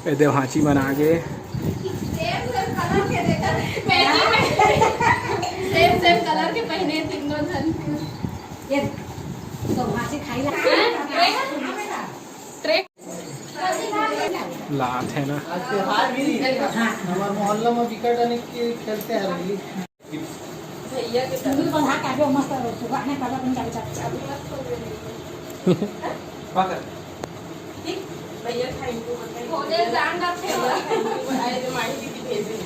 ये भांची बना के सेम कलर के पहने तीनों जन। ये तो भांची खाई लात है ना। हमारे मोहल्ला में विकेट आने के खेलते हैं भैया के दूध बना के जो मस्त सुबह ने पहला बन जाए ठीक भैया थैंक यू होने जान का फेवरेट आए जो माई दीदी भेज दे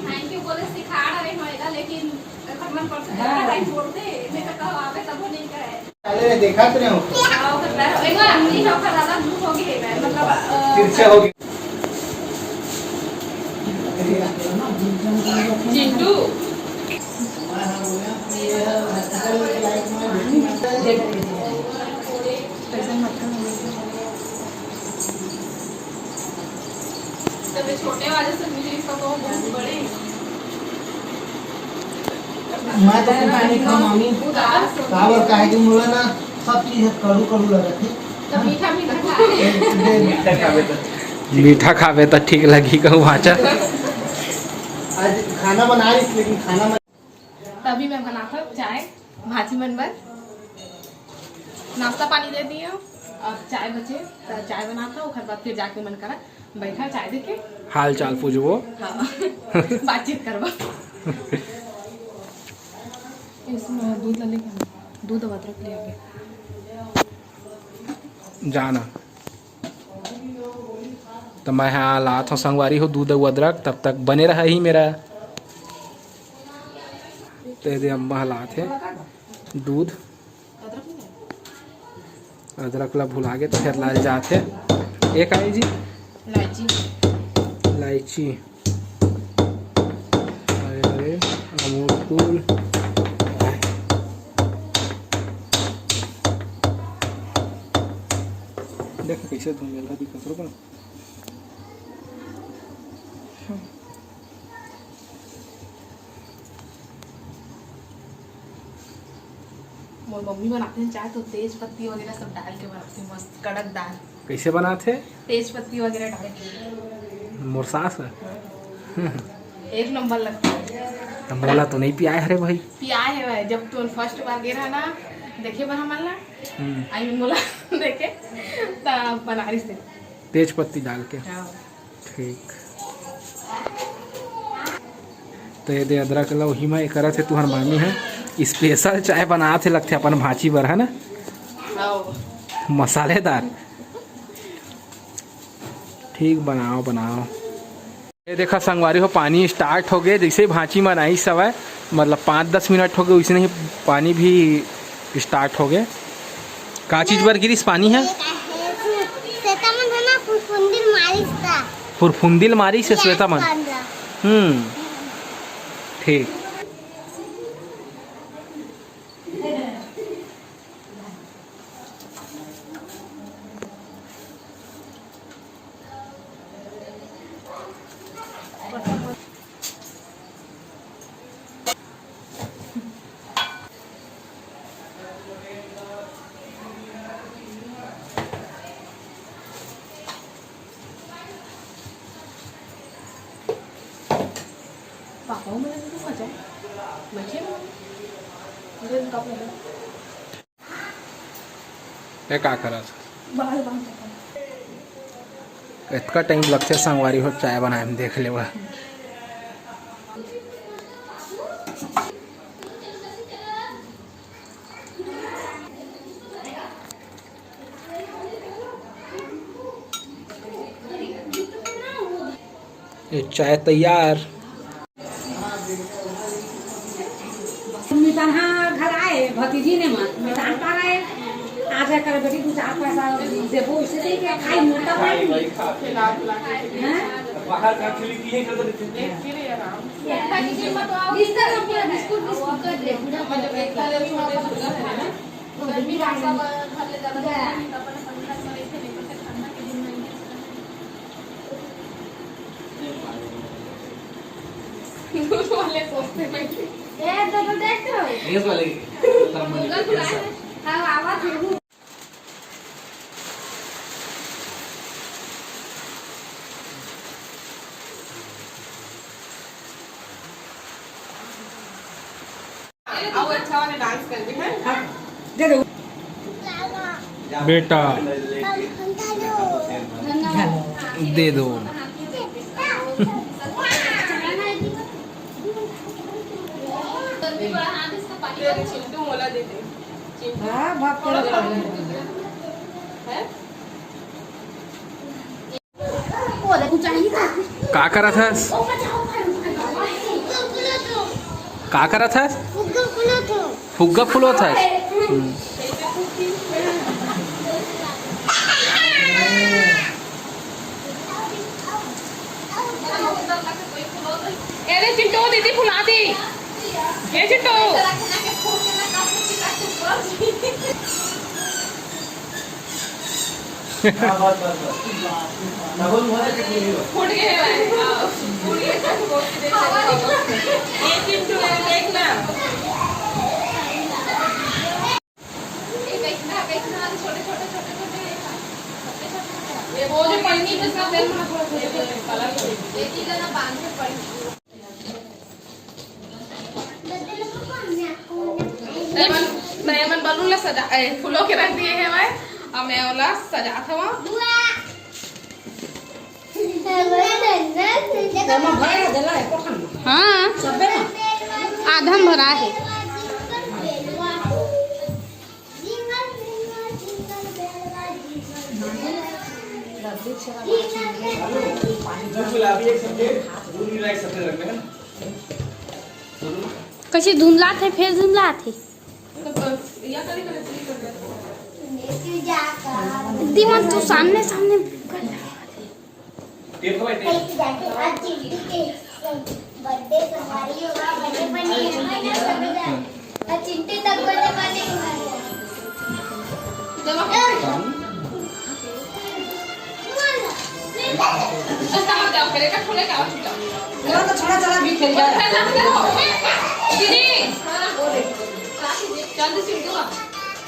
थैंक यू बोले सिखा रहे होएगा लेकिन खत्म कर सकते हैं छोड़ दे मैं तो कहो आवे तब नहीं करे। अरे देखा तो नहीं हो आओ करता है एक बार नहीं हो कर ज्यादा लूज हो गई है मतलब तिरछा हो गया चिंटू तभी छोटे वाले से मुझे इसका बहुत बड़े मैं तो पानी खा मामी कावर काहे की मुला ना सब चीज करू करू लगा थे तो मीठा मीठा मीठा खावे तो ठीक लगी कहूँ भाचा। आज खाना बना रही थी लेकिन खाना तभी मैं बनाकर चाय भाजी बनकर नाश्ता पानी दे दिए और चाय बचे तो चाय बनाता हूँ फिर बाद फिर जाके मन करा बैठा चाय देके हाल चाल पूछबो। हाँ बातचीत करवा इसमें दूध ले लेके दूध अदरक ले आगे जाना तो मैं हाँ लात हूँ संगवारी हो दूध और अदरक तब तक बने रहा ही मेरा। तो ये अम्मा लात है दूध अदरक ला भुला के तो फिर लाल जाते एक आई जी इलायची इलायची अरे अमूल फूल देख कैसे धुंधला दिखत हो मोर मम्मी बनाते हैं चाय तो तेज पत्ती वगैरह सब डाल के बनाते हैं मस्त कड़क दाल कैसे बनाते तेज पत्ती वगैरह डाल के मोर सास एक नंबर लगता है। तो मोला तो नहीं पिया है भाई पियाए है भाई जब तू फर्स्ट बार गिरा ना देखे बना मन ला आई मोला देखे तब बना रही से तेज पत्ती डाल के हाँ। ठीक। तो ये दे अदरक ला वही में करा थे तुहर मामी है स्पेशल चाय बना थे लगते अपन भाची बर है ना मसालेदार ठीक बनाओ बनाओ। ये देखा संगवारी हो पानी स्टार्ट हो गए जैसे भाची बनाई सवाय मतलब 5-10 मिनट हो गए वैसे ही पानी भी स्टार्ट हो गए। का चीज बर गिरीस पानी है फुरफुंदिल मारी से श्वेता मन ठीक। पापा में तो मजा बच्चे दिन कब लगे ये का करा बाल बाल इतना टाइम लगते संगवारी हो चाय बनाए में देख ले वह ये चाय तैयार। घर आए भतीजी ने मिठान पाए आज कर बेटी 2-4 पैसा देबो इसे दे के खाई मोटा पाई बाहर का खिली की है कर देते हैं फिर आराम पैकेजिंग में तो आओ इस तरह पूरा बिस्कुट कर दे पूरा मतलब एक साल छोटे छोटे है ना तो गर्मी रासा घर ले ज्यादा अपन पंखा में रखे नहीं तो ठंडा के दिन में वाले सोचते हैं ए तो देखो इस वाले हां आवाज डांस करके है। दे दो बेटा दे दो। चिंटू मोला दे दे। हां बाप कर दे है का करा था? का करा था? फुग्गा फुलो था। अरे चिंटू दीदी फुला दी। ये चिंटू फूट गए हैं। ये चिंटू देखना ये वो जो पन्नी में सब नयमन बलून ला सजा फूलों के रख दिए हैं मैं और मैं ओला सजा था वहाँ तमा भरा देला है कोठन हाँ सबे ना आधम भरा है। कशी धुंधला थे फिर धुंधला थे दीवान तू सामने सामने चिंटे तक बने चलो तो छोड़ा चला भी खेल जा दीदी जल्दी चिंटू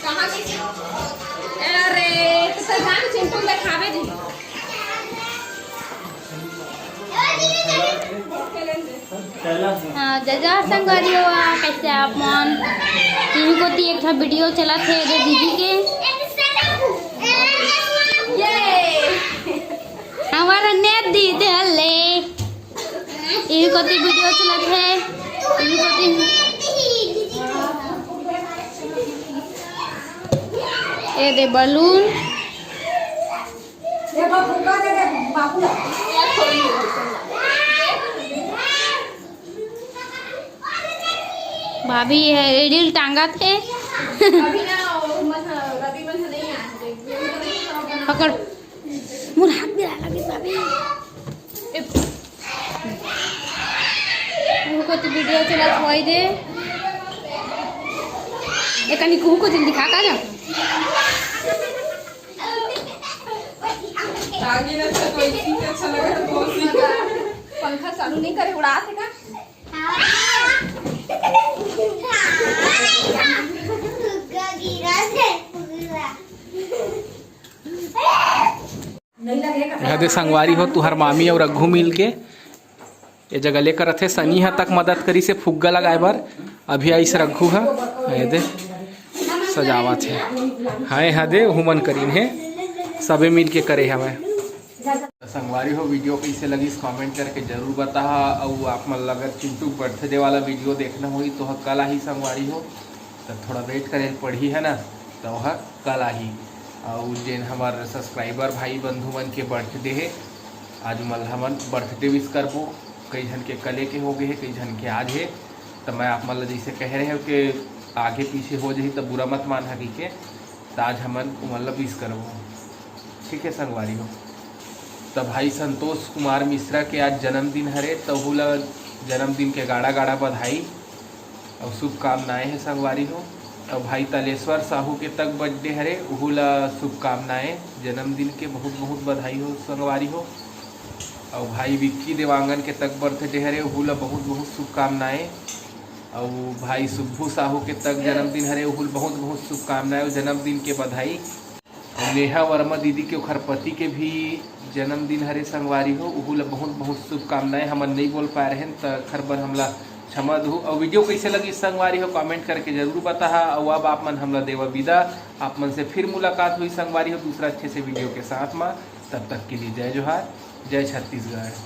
कहाँ की अरे तो जान चिंटू दिखावे दी जजा संगरियो कैसे आप मन टीवी को ती एक वीडियो चला थे रे दीदी के हमारा नेट दी दे हल्ले टीवी को ती वीडियो चला थे टीवी को ती ए दे बलून ये बाप फुगा दे दे बापू भाभी है रील टांगा थे अभी ना रवि में नहीं आते पकड़ मुर हाथ में लगे भाभी को तो वीडियो चला छोड़ दे एक कनी को जल्दी दिखा का ना आगे ना तो इसी से अच्छा लगा तो बहुत सी पंखा चालू नहीं करे उड़ा देगा नहीं लगेगा यहाँ दे संगवारी हो तुहर मामी और रघु मिल के ये जगह लेकर रथे सनी हा तक मदद करी से फुग्गा लगाए बर अभी आई से रघु हा ये दे सजावत है हाय हाँ दे हुमन करीन है सबे मिल के करे हमें संगवारी हो वीडियो कैसे लगी इस कमेंट करके जरूर बता और आप मतलब अगर चिंटू बर्थडे वाला वीडियो देखना होगी तो कल ही संगवारी हो तो थोड़ा वेट करे पड़ी है ना तो वह कल ही और जेन हमारे सब्सक्राइबर भाई बंधु मन के बर्थडे है आज मतलब हमन बर्थडे विश करबो कई जन के कले के हो गए है कई जन के आज है तो मैं आप मतलब जैसे कह रहे हो कि आगे पीछे हो जाए तो बुरा मत मान हकी के तो आज हमन मतलब विश करबो ठीक है संगवारी हो। तो भाई संतोष कुमार मिश्रा के आज जन्मदिन हरे तो हुला जन्मदिन के गाड़ा गाड़ा बधाई और शुभकामनाएँ हैं संगवारी हो। और भाई तलेश्वर साहू के तक बर्थडे हरे उहुला शुभकामनाएँ जन्मदिन के बहुत बहुत बधाई हो संगवारी हो। और भाई विक्की देवांगन के तक बर्थडे हरे उहुला बहुत बहुत शुभकामनाएँ। और भाई सुब्बू साहू के तक जन्मदिन हरे उहुल बहुत बहुत शुभकामनाएँ और जन्मदिन के बधाई। और नेहा वर्मा दीदी के खरपति के भी जन्मदिन हरे संगवारी हो उहुला बहुत बहुत शुभकामनाएँ। हम नहीं बोल पा रहे हैं तो खरबर हमला क्षमा दो। और वीडियो कैसे लगी संगवारी हो कमेंट करके जरूर बता। और अब आप मन हमला देवा विदा, आप मन से फिर मुलाकात हुई संगवारी हो दूसरा अच्छे से वीडियो के साथ में। तब तक के लिए जय जोहार, जय छत्तीसगढ़।